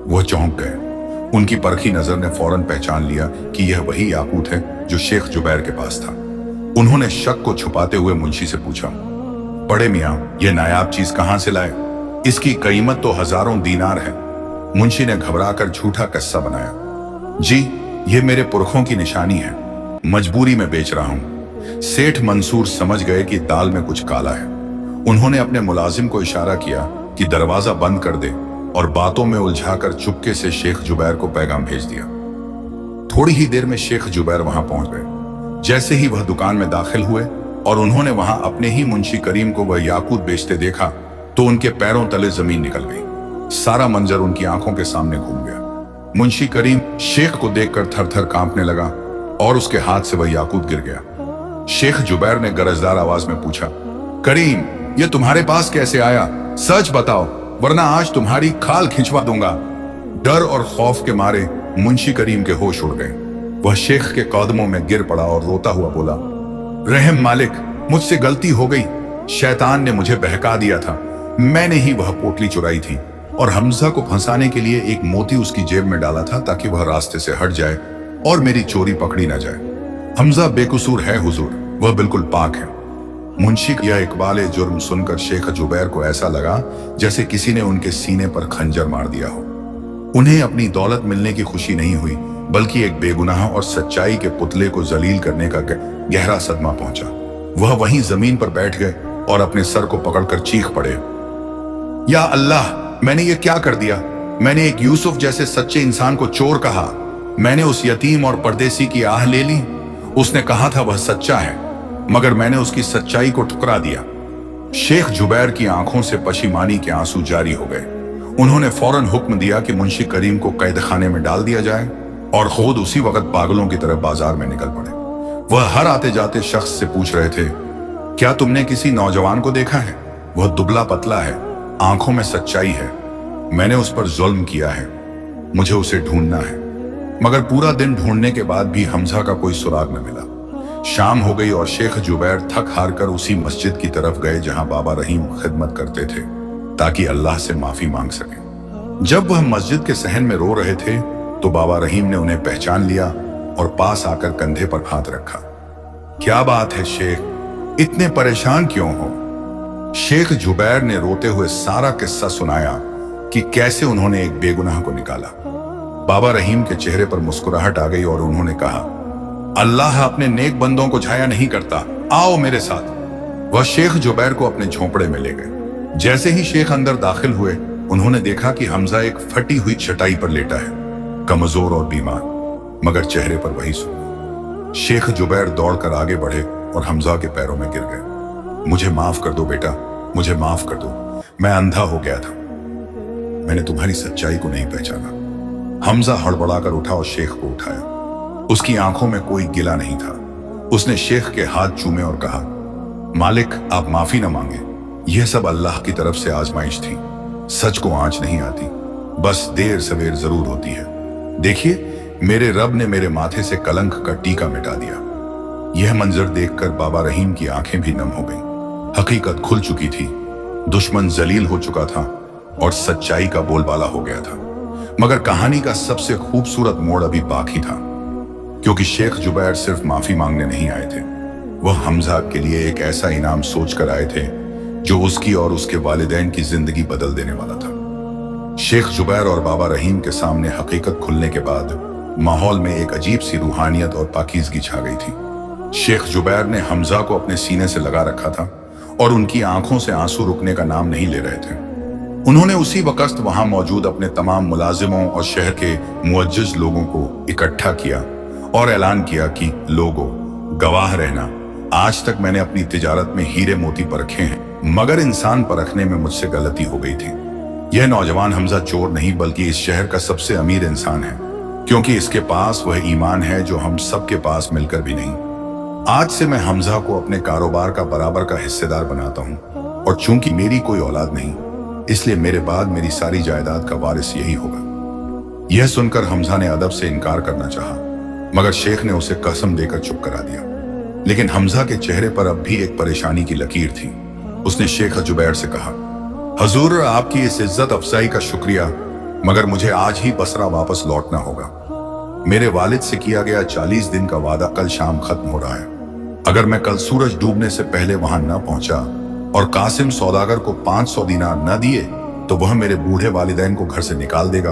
वह चौंक गए। उनकी परखी नजर ने फौरन पहचान लिया कि यह वही याकूत है जो शेख जुबैर के पास था। उन्होंने शक को छुपाते हुए मुंशी से पूछा, बड़े मियां, यह नायाब चीज कहां से लाए? इसकी कीमत तो हजारों दीनार है। मुंशी ने घबराकर झूठा किस्सा बनाया, जी यह मेरे पुरखों की निशानी है, मजबूरी में बेच रहा हूं। सेठ मंसूर समझ गए कि दाल में कुछ काला है। उन्होंने अपने मुलाजिम को इशारा किया कि दरवाजा बंद कर दे और बातों में उलझाकर चुपके से शेख जुबैर को पैगाम भेज दिया। थोड़ी ही देर में शेख जुबैर वहां पहुंच गए। जैसे ही वह दुकान में दाखिल हुए और उन्होंने वहां अपने ही मुंशी करीम को वह याकूत बेचते देखा तो उनके पैरों तले जमीन निकल गई। सारा मंजर उनकी आंखों के सामने घूम गया। मुंशी करीम शेख को देखकर थर थर कांपने लगा और उसके हाथ से वह याकूत गिर गया। शेख जुबैर ने गरजदार आवाज में पूछा, करीम ये तुम्हारे पास कैसे आया? सच बताओ वरना आज तुम्हारी खाल खिंचवा दूंगा। डर और खौफ के मारे मुंशी करीम के होश उड़ गए। वह शेख के कदमों में गिर पड़ा और रोता हुआ बोला, रहम मालिक, मुझसे गलती हो गई। शैतान ने मुझे बहका दिया था। मैंने ही वह पोटली चुराई थी और हमजा को फंसाने के लिए एक मोती उसकी जेब में डाला था ताकि वह रास्ते से हट जाए और मेरी चोरी पकड़ी ना जाए। हमजा बेकसूर है हुजूर, वह बिल्कुल पाक है। मुंशी का यह इकबाल जुर्म सुनकर शेख जुबैर को ऐसा लगा जैसे किसी ने उनके सीने पर खंजर मार दिया हो। उन्हें अपनी दौलत मिलने की खुशी नहीं हुई बल्कि एक बेगुनाह और सच्चाई के पुतले को जलील करने का गहरा सदमा पहुंचा। वह वहीं जमीन पर बैठ गए और अपने सर को पकड़कर चीख पड़े, या अल्लाह, मैंने ये क्या कर दिया? मैंने एक यूसुफ जैसे सच्चे इंसान को चोर कहा। मैंने उस यतीम और परदेसी की आह ले ली। उसने कहा था वह सच्चा है, मगर मैंने उसकी सच्चाई को ठुकरा दिया। शेख जुबैर की आंखों से पशिमानी के आंसू जारी हो गए। उन्होंने फौरन हुक्म दिया कि मुंशी करीम को कैद खाने में डाल दिया जाए और खुद उसी वक्त पागलों की तरह बाजार में निकल पड़े। वह हर आते जाते शख्स से पूछ रहे थे, क्या तुमने किसी नौजवान को देखा है? वह दुबला पतला है, आंखों में सच्चाई है। मैंने उस पर जुल्म किया है, मुझे उसे ढूंढना है। मगर पूरा दिन ढूंढने के बाद भी हमजा का कोई सुराग न मिला। शाम हो गई और शेख जुबैर थक हार कर उसी मस्जिद की तरफ गए जहां बाबा रहीम खिदमत करते थे ताकि अल्लाह से माफी मांग सके। जब वह मस्जिद के सहन में रो रहे थे तो बाबा रहीम ने उन्हें पहचान लिया और पास आकर कंधे पर हाथ रखा। क्या बात है शेख, इतने परेशान क्यों हो? शेख जुबैर ने रोते हुए सारा किस्सा सुनाया कि कैसे उन्होंने एक बेगुनाह को निकाला। बाबा रहीम के चेहरे पर मुस्कुराहट आ गई और उन्होंने कहा, अल्लाह अपने नेक बंदों को झाया नहीं करता, आओ मेरे साथ। वह शेख जुबैर को अपने झोंपड़े में ले गए। जैसे ही शेख अंदर दाखिल हुए, उन्होंने देखा कि हमजा एक फटी हुई चटाई पर लेटा है, कमजोर और बीमार, मगर चेहरे पर वही सुकून। शेख जुबैर दौड़कर आगे बढ़े और हमजा के पैरों में गिर गए। मुझे माफ कर दो बेटा, मुझे माफ कर दो, मैं अंधा हो गया था, मैंने तुम्हारी सच्चाई को नहीं पहचाना। हमजा हड़बड़ाकर उठा और शेख को उठाया। उसकी आंखों में कोई गिला नहीं था। उसने शेख के हाथ चूमे और कहा, मालिक आप माफी न मांगे, यह सब अल्लाह की तरफ से आजमाइश थी। सच को आंच नहीं आती, बस देर सवेर जरूर होती है। देखिए, मेरे रब ने मेरे माथे से कलंक का टीका मिटा दिया। यह मंजर देखकर बाबा रहीम की आंखें भी नम हो गईं। हकीकत खुल चुकी थी, दुश्मन जलील हो चुका था और सच्चाई का बोलबाला हो गया था। मगर कहानी का सबसे खूबसूरत मोड़ अभी बाकी था, क्योंकि शेख जुबैर सिर्फ माफी मांगने नहीं आए थे, वह हमजा के लिए एक ऐसा इनाम सोच कर आए थे जो उसकी और उसके वालिदैन की जिंदगी बदल देने वाला था। शेख जुबैर और बाबा रहीम के सामने हकीकत खुलने के बाद माहौल में एक अजीब सी रूहानियत और पाकीज़गी छा गई थी। शेख जुबैर ने हमजा को अपने सीने से लगा रखा था और उनकी आंखों से आंसू रुकने का नाम नहीं ले रहे थे। उन्होंने उसी वक्त वहां मौजूद अपने तमाम मुलाजिमों और शहर के मुअज्जज लोगों को इकट्ठा किया और ऐलान किया कि लोगों, गवाह रहना, आज तक मैंने अपनी तिजारत में हीरे मोती परखे हैं, मगर इंसान परखने में मुझसे गलती हो गई थी। यह नौजवान हमजा चोर नहीं बल्कि इस शहर का सबसे अमीर इंसान है, क्योंकि इसके पास वह ईमान है जो हम सबके पास मिलकर भी नहीं। आज से मैं हमजा को अपने कारोबार का बराबर का हिस्सेदार बनाता हूँ, और चूंकि मेरी कोई औलाद नहीं, इसलिए मेरे बाद मेरी सारी जायदाद का वारिस यही होगा। यह सुनकर हमजा ने अदब से इनकार करना चाहा, मगर शेख ने उसे कसम देकर चुप करा दिया। लेकिन हमजा के चेहरे पर अब भी एक परेशानी की लकीर थी। उसने शेख जुबैर से कहा, हजूर, आपकी इस इज्जत अफजाई का शुक्रिया, मगर मुझे आज ही बसरा वापस लौटना होगा। मेरे वालिद से किया गया 40 दिन का वादा कल शाम खत्म हो रहा है। अगर मैं कल सूरज डूबने से पहले वहां न पहुंचा और कासिम सौदागर को 500 दीनार न दिए तो वह मेरे बूढ़े वालिदैन को घर से निकाल देगा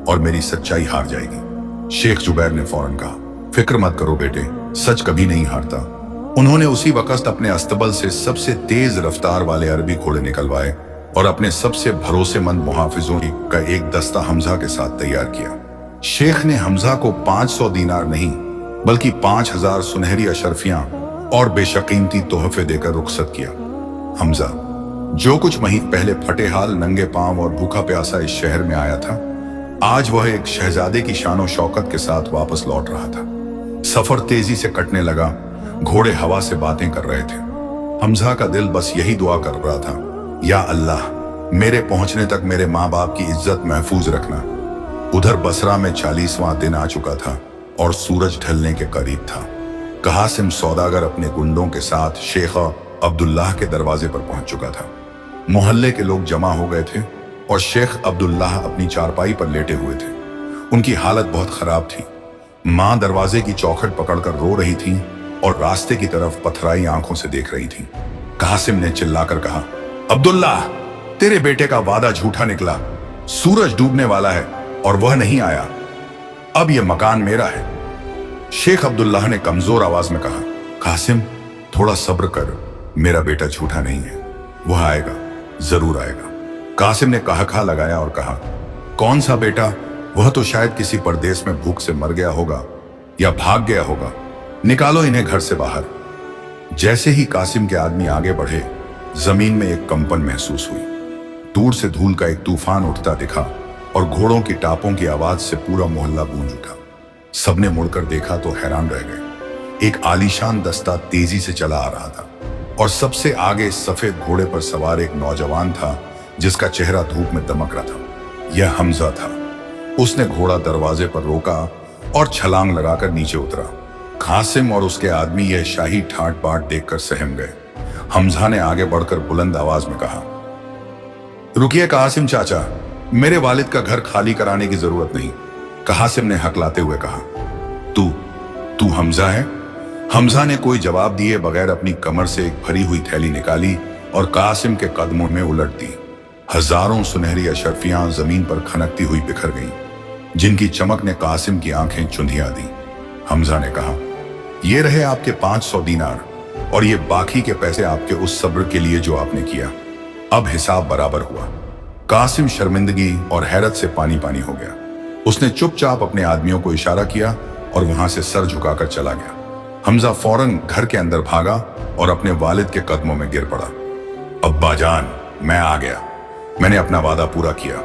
और मेरी सच्चाई हार जाएगी। शेख जुबैर ने फौरन कहा, फिक्र मत करो बेटे, सच कभी नहीं हारता। उन्होंने उसी वक्त अपने अस्तबल से सबसे तेज रफ्तार वाले अरबी घोड़े निकलवाए और अपने सबसे भरोसेमंद मुहाफिजों का एक दस्ता हमजा के साथ तैयार किया। शेख ने हमजा को 500 दीनार नहीं बल्कि 5000 सुनहरी अशरफियां और बेशकीमती तोहफे देकर रुखसत किया। हमजा, जो कुछ महीने पहले फटे हाल, नंगे पांव और भूखा प्यासा इस शहर में आया था, आज वह एक शहजादे की शानो शौकत के साथ वापस लौट रहा था। सफर तेजी से कटने लगा, घोड़े हवा से बातें कर रहे थे। हमजा का दिल बस यही दुआ कर रहा था, या अल्लाह, मेरे पहुंचने तक मेरे माँ बाप की इज्जत महफूज रखना। उधर बसरा में 40वां दिन आ चुका था और सूरज ढलने के करीब था। कासिम सौदागर अपने गुंडों के साथ शेख अब्दुल्लाह के दरवाजे पर पहुंच चुका था। मोहल्ले के लोग जमा हो गए थे और शेख अब्दुल्लाह अपनी चारपाई पर लेटे हुए थे। उनकी हालत बहुत खराब थी। माँ दरवाजे की चौखट पकड़कर रो रही थी और रास्ते की तरफ पथराई आंखों से देख रही थी। कासिम ने चिल्लाकर कहा, अब्दुल्लाह, तेरे बेटे का वादा झूठा निकला। सूरज डूबने वाला है और वह नहीं आया। अब यह मकान मेरा है। शेख अब्दुल्लाह ने कमजोर आवाज में कहा, कासिम, थोड़ा सब्र कर, मेरा बेटा झूठा नहीं है, वह आएगा, जरूर आएगा। कासिम ने कहा लगाया और कहा, कौन सा बेटा? वह तो शायद किसी परदेश में भूख से मर गया होगा या भाग गया होगा। निकालो इन्हें घर से बाहर। जैसे ही कासिम के आदमी आगे बढ़े, जमीन में एक कंपन महसूस हुई। दूर से धूल का एक तूफान उठता दिखा और घोड़ों की टापों की आवाज से पूरा मोहल्ला गूंज उठा। सबने मुड़कर देखा तो हैरान रह गए। एक आलीशान दस्ता तेजी से चला आ रहा था और सबसे आगे सफेद घोड़े पर सवार एक नौजवान था जिसका चेहरा धूप में दमक रहा था। यह हमजा था। उसने घोड़ा दरवाजे पर रोका और छलांग लगाकर नीचे उतरा। कासिम और उसके आदमी यह शाही ठाट बाट देखकर सहम गए। हमजा ने आगे बढ़कर बुलंद आवाज में कहा, रुकिए कासिम चाचा, मेरे वालिद का घर खाली कराने की जरूरत नहीं। कासिम ने हकलाते हुए कहा, तू हमजा है? हमजा ने कोई जवाब दिए बगैर अपनी कमर से एक भरी हुई थैली निकाली और कासिम के कदमों में उलट दी। हजारों सुनहरी अशरफियां जमीन पर खनकती हुई बिखर गईं, जिनकी चमक ने कासिम की आंखें चुंधिया दी। हमजा ने कहा, ये रहे आपके 500 दीनार और ये बाकी के पैसे आपके उस सब्र के लिए जो आपने किया। अब हिसाब बराबर हुआ। कासिम शर्मिंदगी और हैरत से पानी पानी हो गया। उसने चुपचाप अपने आदमियों को इशारा किया और वहां से सर झुकाकर चला गया। हमजा फौरन घर के अंदर भागा और अपने वालिद के कदमों में गिर पड़ा। अब्बा जान, मैं आ गया। मैंने अपना वादा पूरा किया।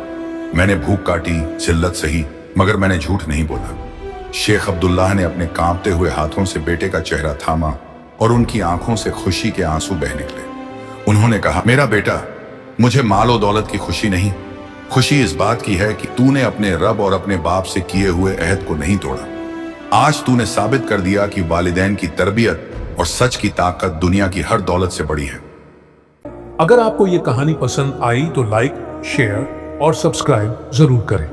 मैंने भूख काटी, जिल्लत सही, मगर मैंने झूठ नहीं बोला। शेख अब्दुल्लाह ने अपने कांपते हुए हाथों से बेटे का चेहरा थामा और उनकी आंखों से खुशी के आंसू बह निकले। उन्होंने कहा, मेरा बेटा, मुझे मालो दौलत की खुशी नहीं, खुशी इस बात की है कि तूने अपने रब और अपने बाप से किए हुए अहद को नहीं तोड़ा। आज तूने साबित कर दिया कि वालिदैन की तरबियत और सच की ताकत दुनिया की हर दौलत से बड़ी है। अगर आपको ये कहानी पसंद आई तो लाइक, शेयर और सब्सक्राइब जरूर करें।